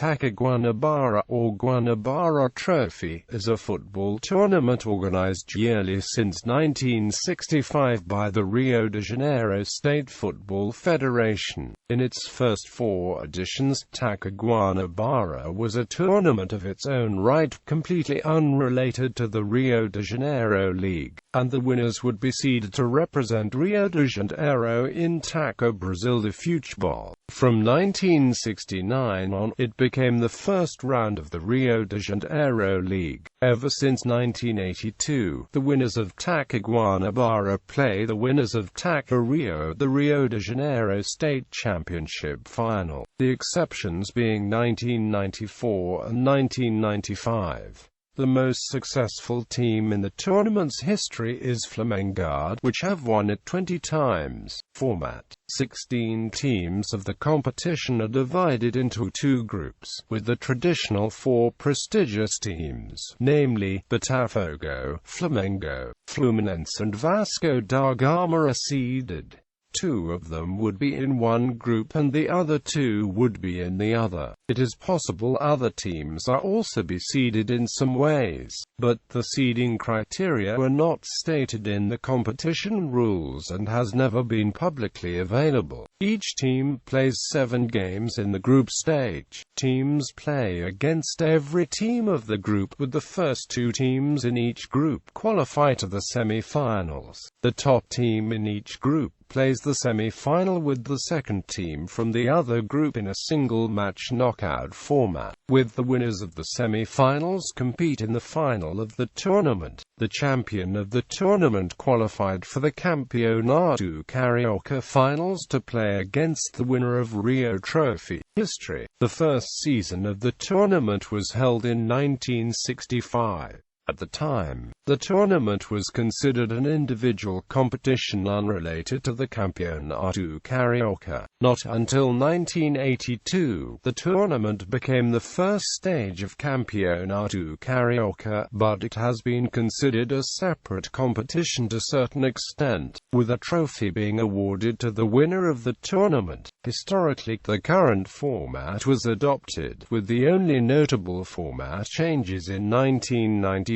Taça Guanabara or Guanabara Trophy is a football tournament organized yearly since 1965 by the Rio de Janeiro State Football Federation. In its first 4 editions, Taça Guanabara was a tournament of its own right, completely unrelated to the Rio de Janeiro League, and the winners would be seeded to represent Rio de Janeiro in Taça Brasil de Futebol. From 1969 on, it became the first round of the Rio de Janeiro League. Ever since 1982, the winners of Taça Guanabara play the winners of Taça Rio at the Rio de Janeiro State Championship final, the exceptions being 1994 and 1995. The most successful team in the tournament's history is Flamengo, which have won it 20 times. Format: 16 teams of the competition are divided into 2 groups, with the traditional 4 prestigious teams, namely, Botafogo, Flamengo, Fluminense and Vasco da Gama are seeded. 2 of them would be in one group and the other 2 would be in the other. It is possible other teams are also be seeded in some ways, but the seeding criteria were not stated in the competition rules and has never been publicly available. Each team plays 7 games in the group stage. Teams play against every team of the group, with the first 2 teams in each group qualify to the semi-finals. The top team in each group plays the semi-final with the second team from the other group in a single-match knockout format, with the winners of the semi-finals compete in the final of the tournament. The champion of the tournament qualified for the Campeonato Carioca finals to play against the winner of Rio Trophy. History: the first season of the tournament was held in 1965. At the time, the tournament was considered an individual competition unrelated to the Campeonato Carioca. Not until 1982, the tournament became the first stage of Campeonato Carioca, but it has been considered a separate competition to a certain extent, with a trophy being awarded to the winner of the tournament. Historically, the current format was adopted, with the only notable format changes in 1994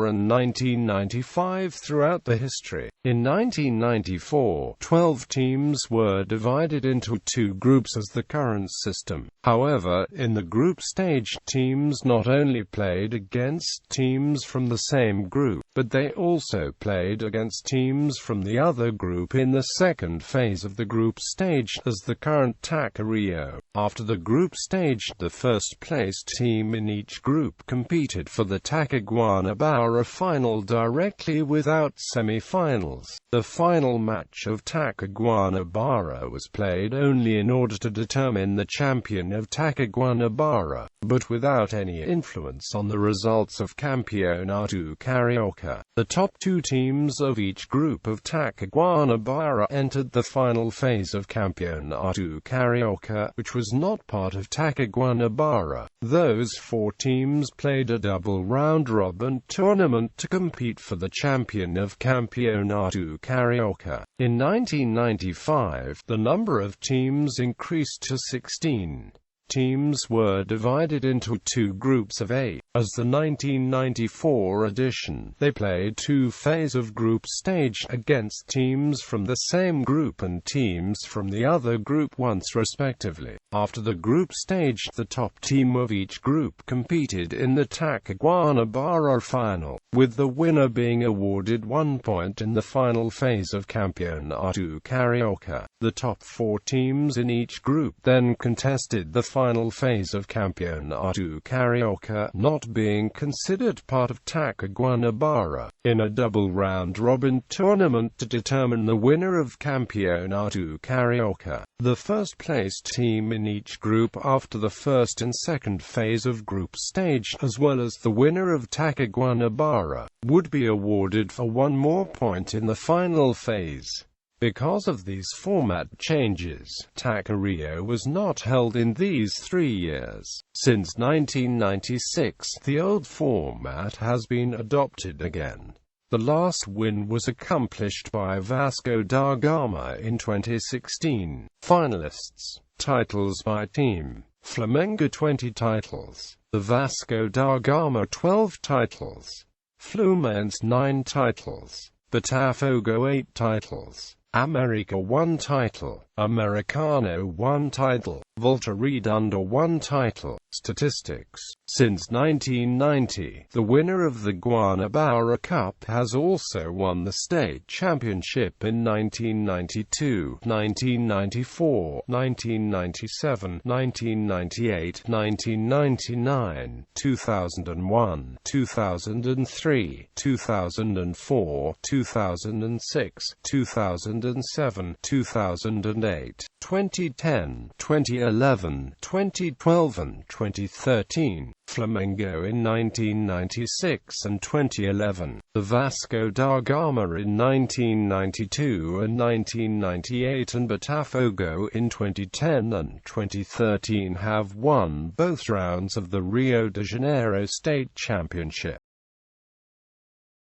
and 1995 throughout the history. In 1994, 12 teams were divided into 2 groups as the current system. However, in the group stage, teams not only played against teams from the same group, but they also played against teams from the other group in the second phase of the group stage, as the current Taça Rio. After the group stage, the first-placed team in each group competed for the Taça Guanabara final directly without semi-finals. The final match of Taça Guanabara was played only in order to determine the champion of Taça Guanabara, but without any influence on the results of Campeonato Carioca. The top 2 teams of each group of Taça Guanabara entered the final phase of Campeonato Carioca, which was not part of Taça Guanabara. Those 4 teams played a double round-robin tournament to compete for the champion of Campeonato Carioca. In 1995, the number of teams increased to 16. Teams were divided into 2 groups of 8. As the 1994 edition, they played 2 phases of group stage against teams from the same group and teams from the other group once respectively. After the group stage, the top team of each group competed in the Taça Guanabara final, with the winner being awarded 1 point in the final phase of Campeonato Carioca. The top 4 teams in each group then contested the final phase of Campeonato Carioca, not being considered part of Taça Guanabara, in a double round-robin tournament to determine the winner of Campeonato Carioca. The first-placed team in each group after the first and second phase of group stage, as well as the winner of Taça Guanabara, would be awarded for 1 more point in the final phase. Because of these format changes, Taça Rio was not held in these 3 years. Since 1996, the old format has been adopted again. The last win was accomplished by Vasco da Gama in 2016. Finalists. Titles by team. Flamengo 20 titles, the Vasco da Gama 12 titles, Fluminense 9 titles, Botafogo 8 titles, America 1 title, Americano 1 title, Volta Redonda 1 title. Statistics. Since 1990, the winner of the Guanabara Cup has also won the state championship in 1992, 1994, 1997, 1998, 1999, 2001, 2003, 2004, 2006, 2007, 2008, 2010, 2011, 2012 and 2013, Flamengo in 1996 and 2011, the Vasco da Gama in 1992 and 1998 and Botafogo in 2010 and 2013 have won both rounds of the Rio de Janeiro State Championship.